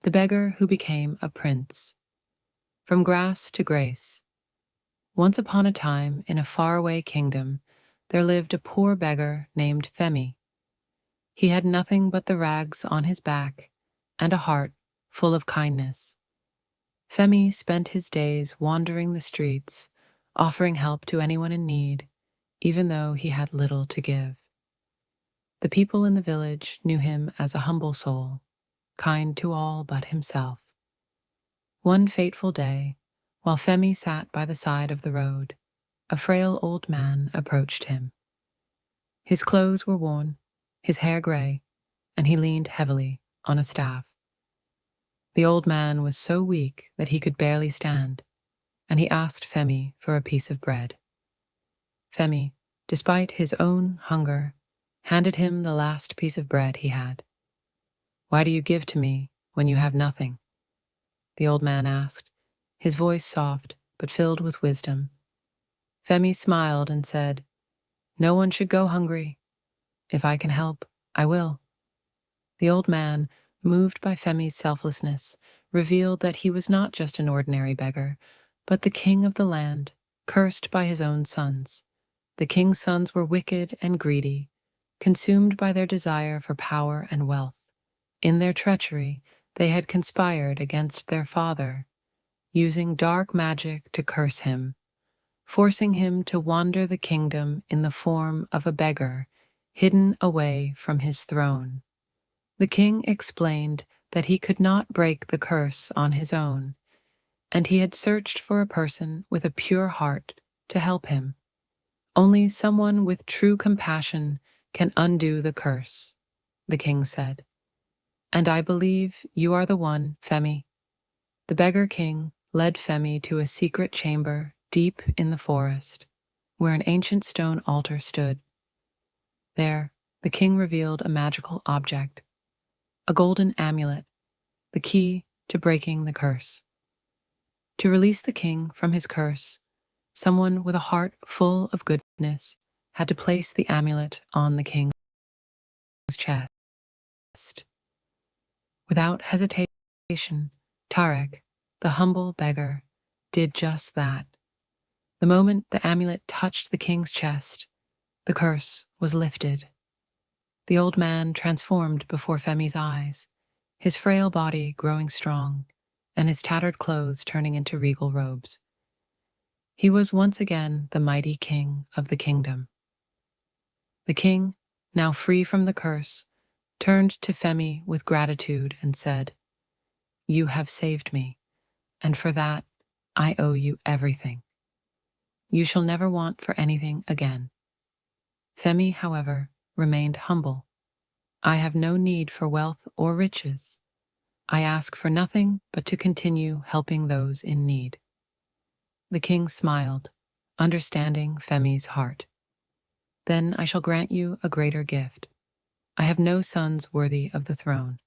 The Beggar Who Became a Prince. From grass to grace. Once upon a time, in a faraway kingdom, there lived a poor beggar named Femi. He had nothing but the rags on his back and a heart full of kindness. Femi spent his days wandering the streets, offering help to anyone in need, even though he had little to give. The people in the village knew him as a humble soul, kind to all but himself. One fateful day, while Femi sat by the side of the road, a frail old man approached him. His clothes were worn, his hair gray, and he leaned heavily on a staff. The old man was so weak that he could barely stand, and he asked Femi for a piece of bread. Femi, despite his own hunger, handed him the last piece of bread he had. "Why do you give to me when you have nothing?" the old man asked, his voice soft but filled with wisdom. Femi smiled and said, "No one should go hungry. If I can help, I will." The old man, moved by Femi's selflessness, revealed that he was not just an ordinary beggar, but the king of the land, cursed by his own sons. The king's sons were wicked and greedy, consumed by their desire for power and wealth. In their treachery, they had conspired against their father, using dark magic to curse him, forcing him to wander the kingdom in the form of a beggar, hidden away from his throne. The king explained that he could not break the curse on his own, and he had searched for a person with a pure heart to help him. Only someone with true compassion can undo the curse, the king said. "And I believe you are the one, Femi." The beggar king led Femi to a secret chamber deep in the forest, where an ancient stone altar stood. There, the king revealed a magical object, a golden amulet, the key to breaking the curse. To release the king from his curse, someone with a heart full of goodness had to place the amulet on the king's chest. Without hesitation, Tarek, the humble beggar, did just that. The moment the amulet touched the king's chest, the curse was lifted. The old man transformed before Femi's eyes, his frail body growing strong, and his tattered clothes turning into regal robes. He was once again the mighty king of the kingdom. The king, now free from the curse, turned to Femi with gratitude and said, "You have saved me, and for that I owe you everything. You shall never want for anything again." Femi, however, remained humble. "I have no need for wealth or riches. I ask for nothing but to continue helping those in need." The king smiled, understanding Femi's heart. "Then I shall grant you a greater gift. I have no sons worthy of the throne,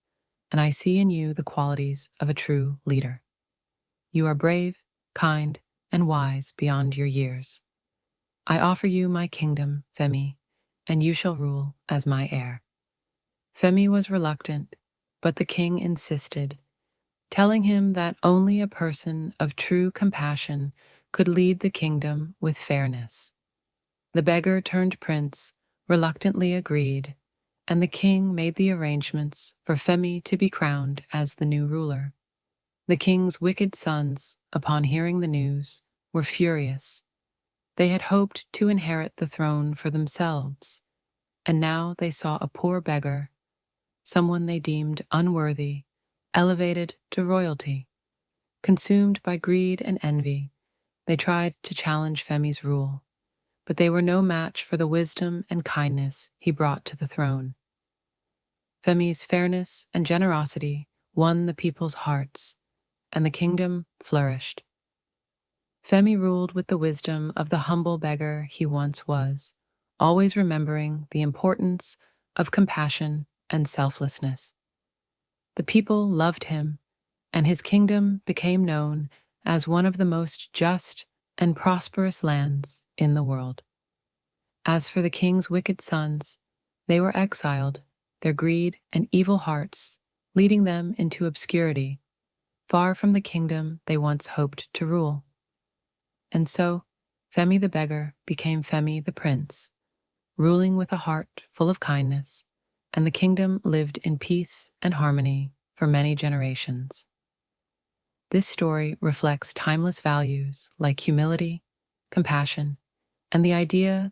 and I see in you the qualities of a true leader. You are brave, kind, and wise beyond your years. I offer you my kingdom, Femi, and you shall rule as my heir." Femi was reluctant, but the king insisted, telling him that only a person of true compassion could lead the kingdom with fairness. The beggar turned prince reluctantly agreed, and the king made the arrangements for Femi to be crowned as the new ruler. The king's wicked sons, upon hearing the news, were furious. They had hoped to inherit the throne for themselves, and now they saw a poor beggar, someone they deemed unworthy, elevated to royalty. Consumed by greed and envy, they tried to challenge Femi's rule, but they were no match for the wisdom and kindness he brought to the throne. Femi's fairness and generosity won the people's hearts, and the kingdom flourished. Femi ruled with the wisdom of the humble beggar he once was, always remembering the importance of compassion and selflessness. The people loved him, and his kingdom became known as one of the most just and prosperous lands in the world. As for the king's wicked sons, they were exiled, their greed and evil hearts leading them into obscurity, far from the kingdom they once hoped to rule. And so, Femi the beggar became Femi the prince, ruling with a heart full of kindness, and the kingdom lived in peace and harmony for many generations. This story reflects timeless values like humility, compassion, and the idea